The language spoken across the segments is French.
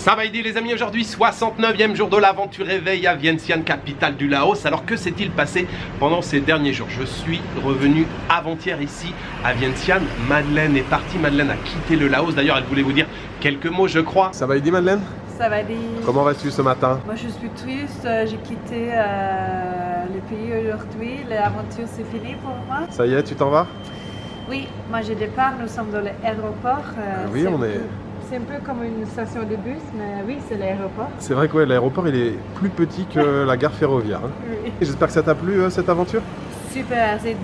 Ça va aider les amis, aujourd'hui 69e jour de l'aventure éveil à Vientiane, capitale du Laos. Alors que s'est-il passé pendant ces derniers jours? Je suis revenu avant-hier ici à Vientiane. Madeleine est partie, Madeleine a quitté le Laos. D'ailleurs elle voulait vous dire quelques mots je crois. Ça va aider Madeleine? Ça va aider. Comment vas-tu ce matin? Moi je suis triste, j'ai quitté le pays aujourd'hui. L'aventure c'est fini pour moi. Ça y est, tu t'en vas? Oui, moi j'ai départ, nous sommes dans l'aéroport. Oui, on est... C'est un peu comme une station de bus, mais oui, c'est l'aéroport. C'est vrai que ouais, l'aéroport il est plus petit que la gare ferroviaire. Hein. Oui. J'espère que ça t'a plu cette aventure. Super, c'est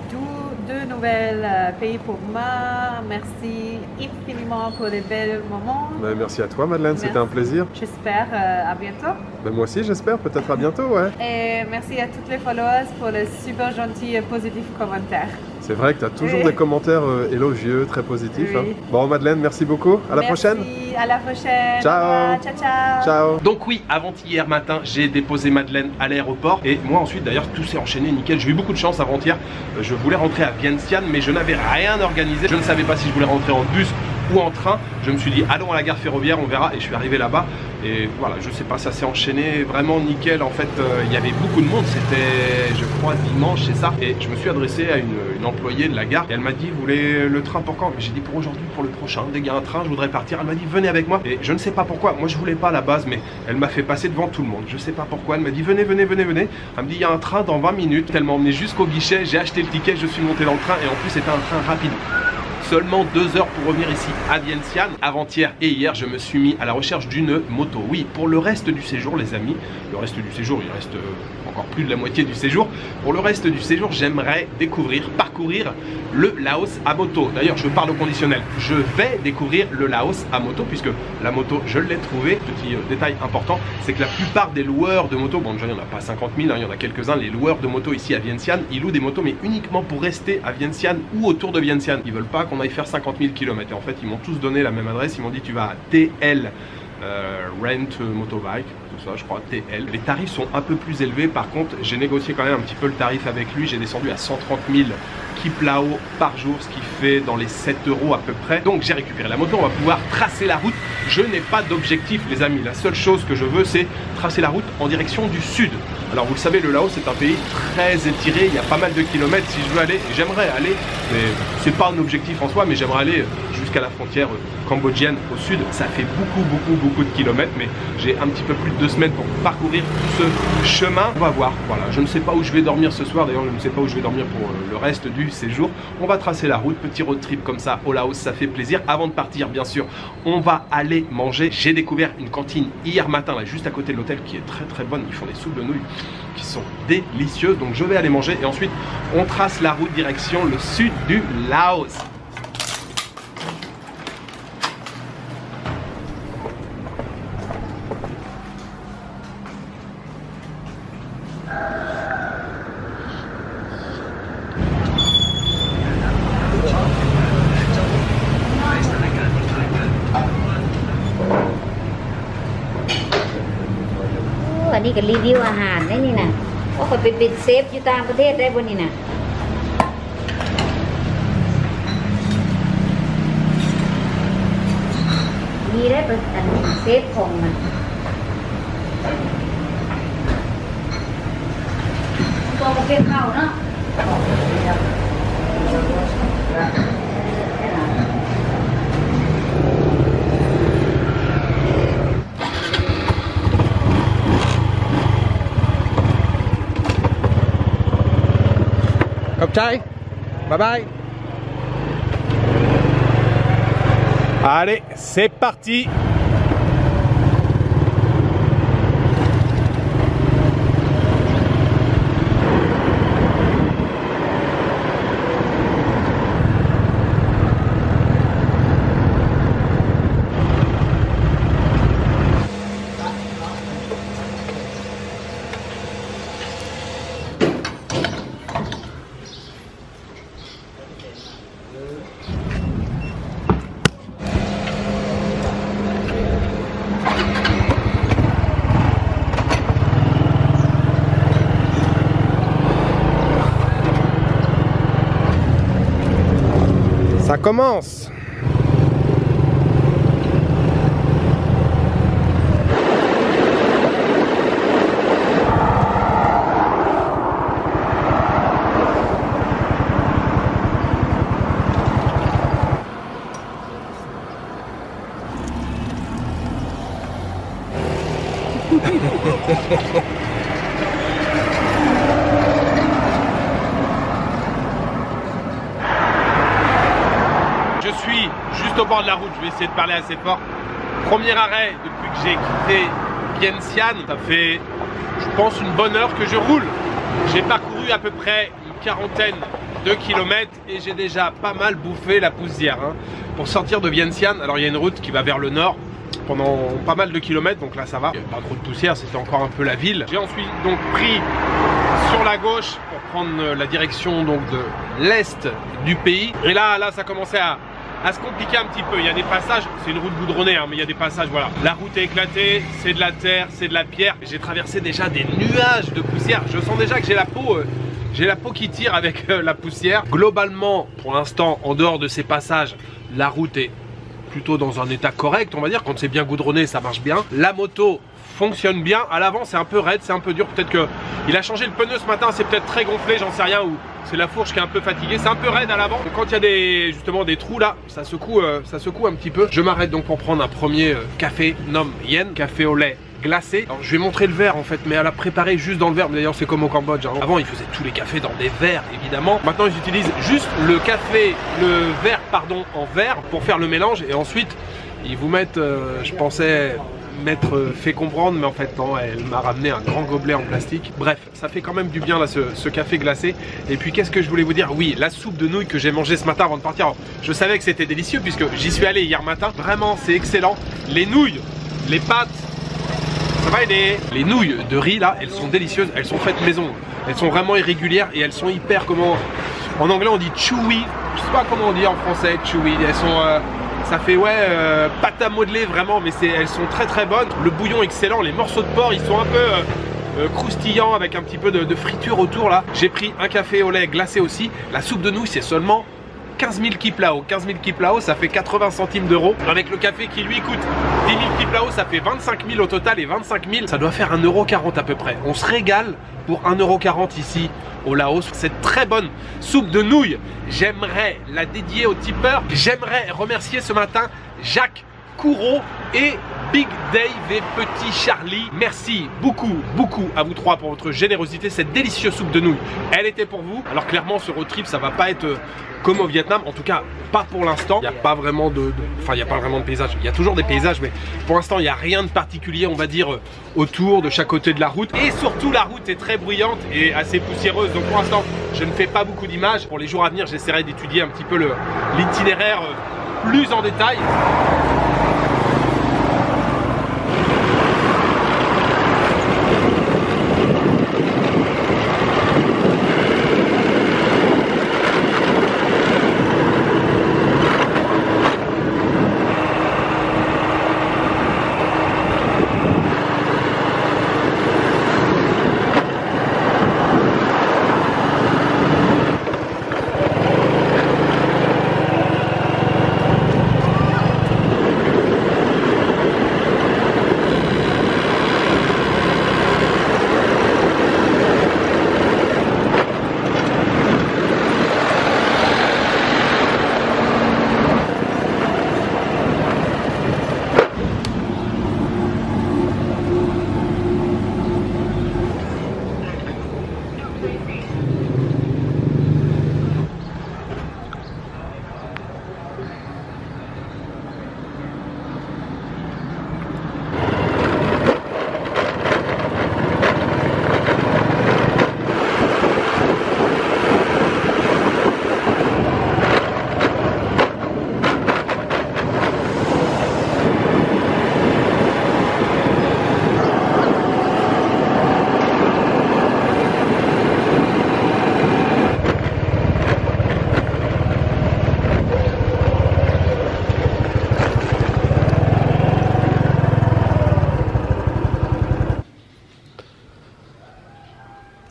deux nouvelles pays pour moi. Merci infiniment pour les belles moments. Ben, merci à toi Madeleine, c'était un plaisir. J'espère à bientôt. Ben, moi aussi j'espère, peut-être à bientôt, ouais. Et merci à toutes les followers pour les super gentils et positifs commentaires. C'est vrai que tu as toujours des commentaires élogieux, très positifs. Oui. Hein. Bon Madeleine, merci beaucoup. À la prochaine. Merci, à la prochaine. Ciao. Ciao, ciao. Ciao. Donc oui, avant-hier matin, j'ai déposé Madeleine à l'aéroport. Et moi ensuite, d'ailleurs, tout s'est enchaîné nickel. J'ai eu beaucoup de chance avant-hier. Je voulais rentrer à Vientiane, mais je n'avais rien organisé. Je ne savais pas si je voulais rentrer en bus ou en train. Je me suis dit, allons à la gare ferroviaire, on verra. Et je suis arrivé là-bas. Et voilà, je sais pas, ça s'est enchaîné vraiment nickel. En fait, il y avait beaucoup de monde. C'était, je crois, dimanche, c'est ça. Et je me suis adressé à une employée de la gare. Et elle m'a dit, vous voulez le train pour quand? J'ai dit, pour aujourd'hui, pour le prochain. Dès qu'il y a un train, je voudrais partir. Elle m'a dit, venez avec moi. Et je ne sais pas pourquoi. Moi, je voulais pas à la base, mais elle m'a fait passer devant tout le monde. Je sais pas pourquoi. Elle m'a dit, venez, venez, venez, venez. Elle me dit, il y a un train dans 20 minutes. Elle m'a emmené jusqu'au guichet. J'ai acheté le ticket. Je suis monté dans le train. Et en plus, c'était un train rapide. Seulement 2 heures pour revenir ici à Vientiane. Avant-hier et hier, je me suis mis à la recherche d'une moto. Oui, pour le reste du séjour, les amis, le reste du séjour, il reste encore plus de la moitié du séjour. Pour le reste du séjour, j'aimerais découvrir, parcourir le Laos à moto. D'ailleurs, je parle au conditionnel. Je vais découvrir le Laos à moto, puisque la moto, je l'ai trouvée. Petit détail important, c'est que la plupart des loueurs de moto, bon déjà, il n'y en a pas 50 000, hein, il y en a quelques-uns, les loueurs de moto ici à Vientiane, ils louent des motos, mais uniquement pour rester à Vientiane ou autour de Vientiane. Ils veulent pas qu'on aille faire 50 000 km. Et en fait, ils m'ont tous donné la même adresse. Ils m'ont dit, tu vas à TL Rent Motobike, tout ça, je crois, TL. Les tarifs sont un peu plus élevés. Par contre, j'ai négocié quand même un petit peu le tarif avec lui. J'ai descendu à 130 000 Kiplao par jour, ce qui fait dans les 7 € à peu près. Donc, j'ai récupéré la moto. On va pouvoir tracer la route. Je n'ai pas d'objectif, les amis. La seule chose que je veux, c'est tracer la route en direction du sud. Alors, vous le savez, le Laos, c'est un pays très étiré. Il y a pas mal de kilomètres. Si je veux aller, j'aimerais aller, mais c'est pas un objectif en soi, mais j'aimerais aller jusqu'à la frontière cambodgienne au sud. Ça fait beaucoup de kilomètres, mais j'ai un petit peu plus de 2 semaines pour parcourir tout ce chemin. On va voir. Voilà, je ne sais pas où je vais dormir ce soir. D'ailleurs, je ne sais pas où je vais dormir pour le reste du séjour. On va tracer la route, petit road trip comme ça au Laos, ça fait plaisir. Avant de partir, bien sûr, on va aller manger. J'ai découvert une cantine hier matin, là, juste à côté de l'hôtel, qui est très bonne. Ils font des soupes de nouilles qui sont délicieuses. Donc, je vais aller manger et ensuite, on trace la route direction le sud du Laos.อันนี้ก็รีวิวอาหารได้นี่นะว่าเขาไปเป็นเซฟอยู่ต่างประเทศได้บนนี่นะมีได้เป็นเซฟของมันตัวประเภทเข้าเนาะCọc trai, bye bye. Allez, c'est parti. Ça commence. Je suis juste au bord de la route, je vais essayer de parler assez fort. Premier arrêt depuis que j'ai quitté Vientiane. Ça fait, je pense, une bonne heure que je roule. J'ai parcouru à peu près une quarantaine de kilomètres et j'ai déjà pas mal bouffé la poussière. Pour sortir de Vientiane, alors il y a une route qui va vers le nord pendant pas mal de kilomètres, donc là ça va. Il n'y a pas trop de poussière, c'était encore un peu la ville. J'ai ensuite donc pris sur la gauche pour prendre la direction donc de l'est du pays. Et là ça commençait à se compliquer un petit peu. Il y a des passages, c'est une route goudronnée, mais il y a des passages, voilà. La route est éclatée, c'est de la terre, c'est de la pierre. J'ai traversé déjà des nuages de poussière. Je sens déjà que j'ai la peau qui tire avec la poussière. Globalement, pour l'instant, en dehors de ces passages, la route est plutôt dans un état correct, on va dire. Quand c'est bien goudronné, ça marche bien. La moto fonctionne bien. À l'avant, c'est un peu raide, c'est un peu dur. Peut-être qu'il a changé le pneu ce matin, c'est peut-être très gonflé, j'en sais rien. Ou c'est la fourche qui est un peu fatiguée. C'est un peu raide à l'avant. Quand il y a justement des trous là, ça secoue un petit peu. Je m'arrête donc pour prendre un premier café Nom Yen, café au lait glacé. Alors je vais montrer le verre en fait, mais à la préparer juste dans le verre. D'ailleurs c'est comme au Cambodge. Avant ils faisaient tous les cafés dans des verres évidemment. Maintenant ils utilisent juste le verre pardon en verre pour faire le mélange et ensuite ils vous mettent, je pensais m'être fait comprendre, mais en fait non, elle m'a ramené un grand gobelet en plastique. Bref, ça fait quand même du bien là ce café glacé. Et puis qu'est-ce que je voulais vous dire? Oui, la soupe de nouilles que j'ai mangée ce matin avant de partir. Alors, je savais que c'était délicieux puisque j'y suis allé hier matin. Vraiment, c'est excellent. Les nouilles, les pâtes, ça va aider. Les nouilles de riz là, elles sont délicieuses. Elles sont faites maison. Elles sont vraiment irrégulières et elles sont hyper, en anglais on dit chewy. Je sais pas comment on dit en français chewy. Elles sont ça fait pâte à modeler vraiment, mais elles sont très très bonnes. Le bouillon excellent, les morceaux de porc ils sont un peu croustillants avec un petit peu de friture autour là. J'ai pris un café au lait glacé aussi. La soupe de nouilles c'est seulement 15 000 kiplao. 15 000 kiplao ça fait 80 centimes d'euros. Avec le café qui lui coûte 10 000 kiplao ça fait 25 000 au total et 25 000 ça doit faire 1,40 € à peu près. On se régale pour 1,40 € ici au Laos. Cette très bonne soupe de nouilles, j'aimerais la dédier aux tipeurs. J'aimerais remercier ce matin Jacques Courreau et Big Dave et Petit Charlie. Merci beaucoup à vous trois pour votre générosité. Cette délicieuse soupe de nouilles, elle était pour vous. Alors clairement ce road trip ça va pas être comme au Vietnam, en tout cas pas pour l'instant. Il n'y a pas vraiment de paysages. Il y a toujours des paysages, mais pour l'instant il n'y a rien de particulier, on va dire, autour de chaque côté de la route. Et surtout la route est très bruyante et assez poussiéreuse. Donc pour l'instant je ne fais pas beaucoup d'images. Pour les jours à venir j'essaierai d'étudier un petit peu l'itinéraire plus en détail.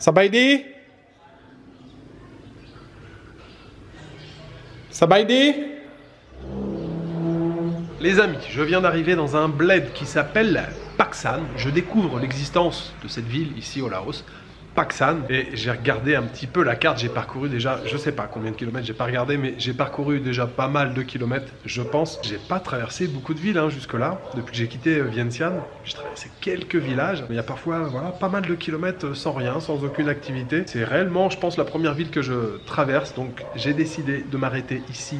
Sabaidi? Sabaidi? Les amis, je viens d'arriver dans un bled qui s'appelle Pak San. Je découvre l'existence de cette ville ici au Laos Pak-San et j'ai regardé un petit peu la carte. J'ai parcouru déjà, je sais pas combien de kilomètres, j'ai pas regardé, mais j'ai parcouru déjà pas mal de kilomètres, je pense. J'ai pas traversé beaucoup de villes jusque-là. Depuis que j'ai quitté Vientiane, j'ai traversé quelques villages, mais il y a parfois voilà, pas mal de kilomètres sans rien, sans aucune activité. C'est réellement, je pense, la première ville que je traverse, donc j'ai décidé de m'arrêter ici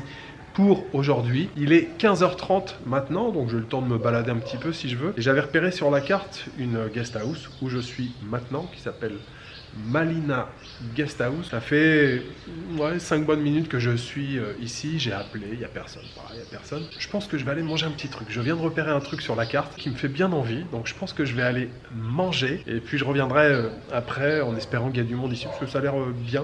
pour aujourd'hui. Il est 15h30 maintenant, donc j'ai le temps de me balader un petit peu si je veux. Et j'avais repéré sur la carte une guest house où je suis maintenant, qui s'appelle Malina Guest House. Ça fait 5 bonnes minutes que je suis ici. J'ai appelé, il n'y a personne. Voilà, il n'y a personne. Je pense que je vais aller manger un petit truc. Je viens de repérer un truc sur la carte qui me fait bien envie. Donc je pense que je vais aller manger. Et puis je reviendrai après en espérant qu'il y a du monde ici parce que ça a l'air bien.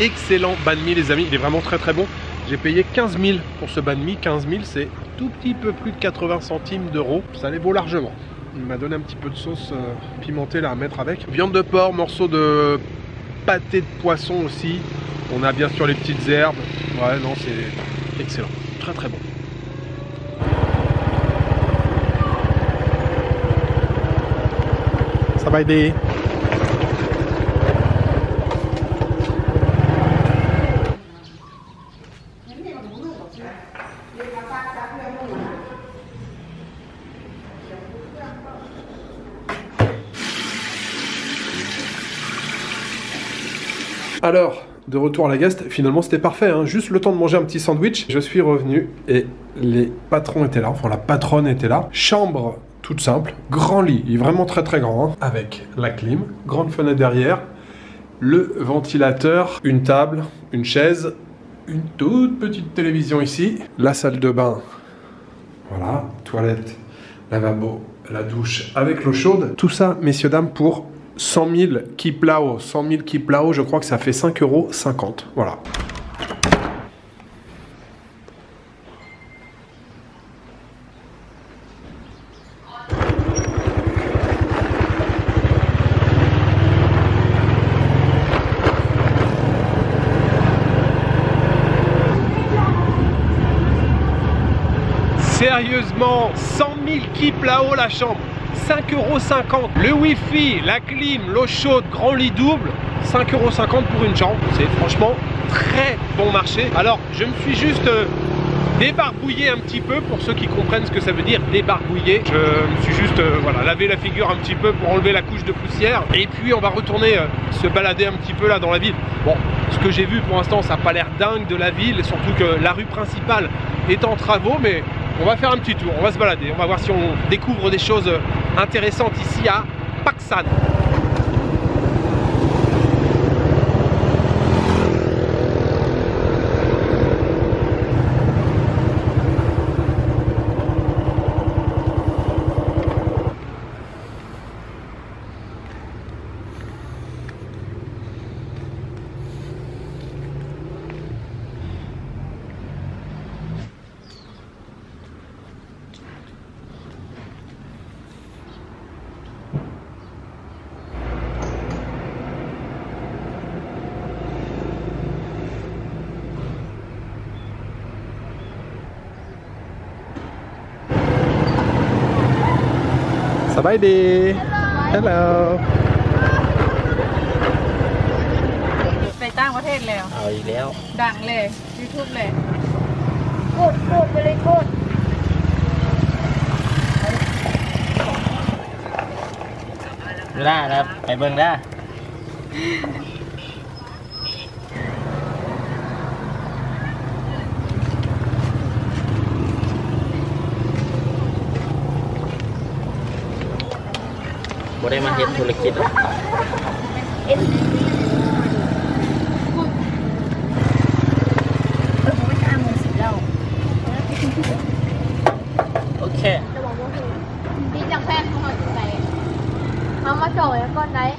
Excellent banh mi les amis, il est vraiment très très bon. J'ai payé 15 000 pour ce banh mi. 15 000 c'est un tout petit peu plus de 80 centimes d'euros. Ça les vaut largement. Il m'a donné un petit peu de sauce pimentée là à mettre avec. Viande de porc, morceaux de pâté de poisson aussi. On a bien sûr les petites herbes. Ouais non c'est excellent, très très bon. Ça va aider. Alors, de retour à la guest, finalement c'était parfait, juste le temps de manger un petit sandwich. Je suis revenu et les patrons étaient là, enfin la patronne était là. Chambre toute simple, grand lit, il est vraiment très très grand, avec la clim, grande fenêtre derrière, le ventilateur, une table, une chaise, une toute petite télévision ici, la salle de bain, voilà, toilette, lavabo, la douche avec l'eau chaude. Tout ça, messieurs, dames, pour 100 000 kiplao. 100 000 kiplao, je crois que ça fait 5,50 €. Voilà. Sérieusement, 100 000 kiplao la chambre. 5,50 €. Le wifi, la clim, l'eau chaude, grand lit double, 5,50 € pour une chambre. C'est franchement très bon marché. Alors, je me suis juste débarbouillé un petit peu pour ceux qui comprennent ce que ça veut dire débarbouiller. Je me suis juste voilà, lavé la figure un petit peu pour enlever la couche de poussière. Et puis, on va retourner se balader un petit peu là dans la ville. Bon, ce que j'ai vu pour l'instant, ça n'a pas l'air dingue de la ville. Et surtout que la rue principale est en travaux, mais on va faire un petit tour, on va se balader, on va voir si on découvre des choses intéressantes ici à Pak-San. Ça va aider. Hello. ไปต่างประเทศแล้ว เอาอีกแล้ว ดังเลย YouTube เลย กดไปเลยกด ดูได้ครับไปเบิ่งได้บ่ได้มาเฮ็ดธุรกิจหรอก โอเค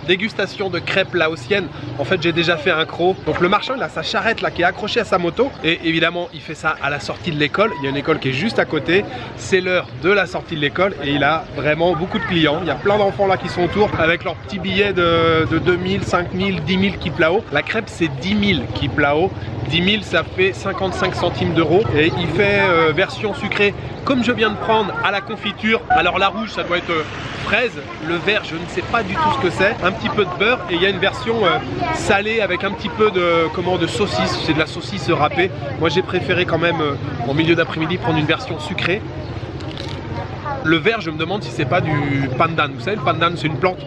Dégustation de crêpes laotiennes. En fait, j'ai déjà fait un croc. Donc le marchand, il a sa charrette là qui est accrochée à sa moto. Et évidemment, il fait ça à la sortie de l'école. Il y a une école qui est juste à côté. C'est l'heure de la sortie de l'école et il a vraiment beaucoup de clients. Il y a plein d'enfants là qui sont autour avec leurs petits billets de 2000, 5000, 10 000 kiplao. La crêpe, c'est 10 000 kiplao. 10 000, ça fait 55 centimes d'euros. Et il fait version sucrée comme je viens de prendre à la confiture. Alors la rouge, ça doit être fraise. Le vert, je ne sais pas du tout ce que c'est. Un petit peu de beurre et il y a une version salée avec un petit peu de saucisse. C'est de la saucisse râpée. Moi, j'ai préféré quand même en milieu d'après-midi prendre une version sucrée. Le vert, je me demande si c'est pas du pandan. Vous savez, le pandan, c'est une plante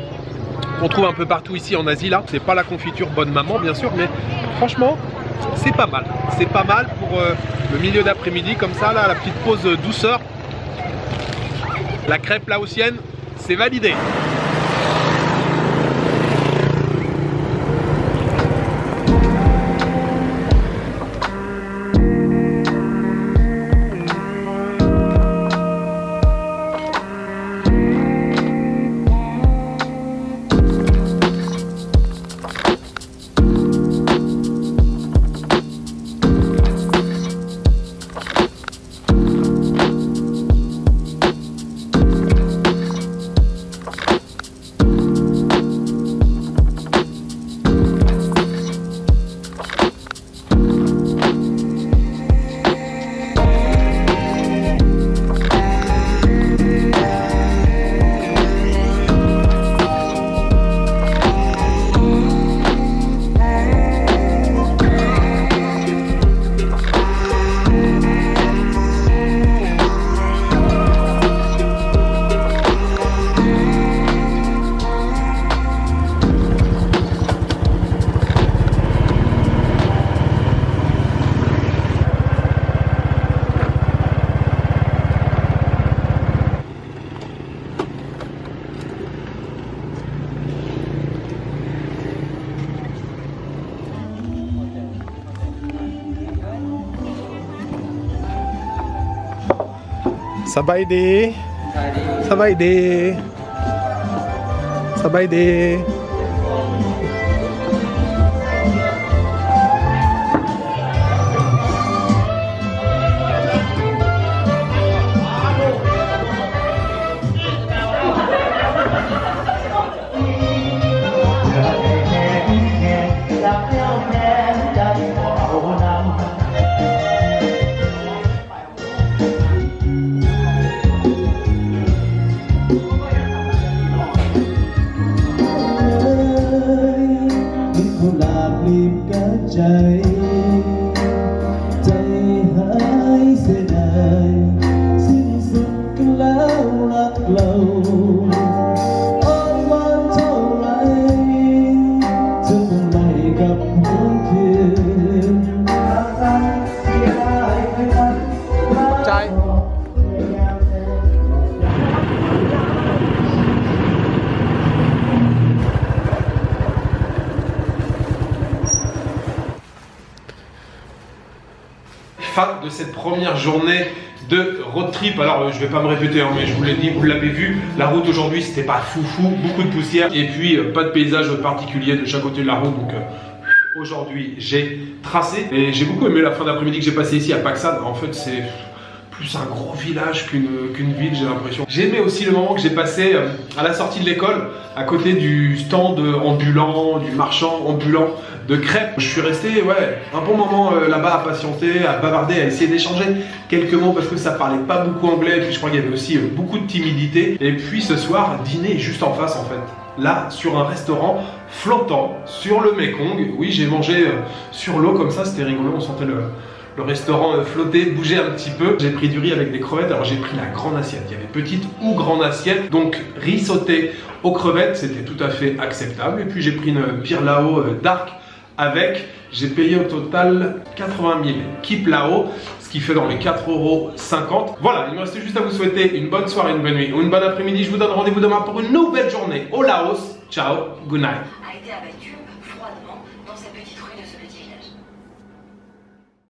qu'on trouve un peu partout ici en Asie là. C'est pas la confiture bonne maman, bien sûr, mais franchement, c'est pas mal. C'est pas mal pour le milieu d'après-midi comme ça, là, la petite pause douceur. La crêpe laotienne, c'est validé. Sabayde. Sabayde. Sabayde. Fin de cette première journée de road trip. Alors je vais pas me répéter hein, mais je vous l'ai dit, vous l'avez vu, la route aujourd'hui c'était pas foufou, beaucoup de poussière et puis pas de paysage particulier de chaque côté de la route. Donc aujourd'hui j'ai tracé et j'ai beaucoup aimé la fin d'après-midi que j'ai passé ici à Pak-San. En fait c'est plus un gros village qu'une ville, j'ai l'impression. J'ai aimé aussi le moment que j'ai passé à la sortie de l'école, à côté du stand ambulant, du marchand ambulant de crêpes. Je suis resté un bon moment là-bas à patienter, à bavarder, à essayer d'échanger quelques mots parce que ça parlait pas beaucoup anglais et puis je crois qu'il y avait aussi beaucoup de timidité. Et puis ce soir, dîner juste en face en fait. Là, sur un restaurant flottant sur le Mekong. Oui, j'ai mangé sur l'eau comme ça, c'était rigolo, on sentait le restaurant flotter, bouger un petit peu. J'ai pris du riz avec des crevettes, alors j'ai pris la grande assiette. Il y avait petite ou grande assiette, donc riz sauté aux crevettes, c'était tout à fait acceptable. Et puis j'ai pris une pirlao dark avec, j'ai payé au total 80 000 kiplao, ce qui fait dans les 4,50 €. Voilà, il me restait juste à vous souhaiter une bonne soirée, une bonne nuit ou une bonne après-midi. Je vous donne rendez-vous demain pour une nouvelle journée au Laos. Ciao, good night. a été abattu froidement dans cette petite rue de ce petit village.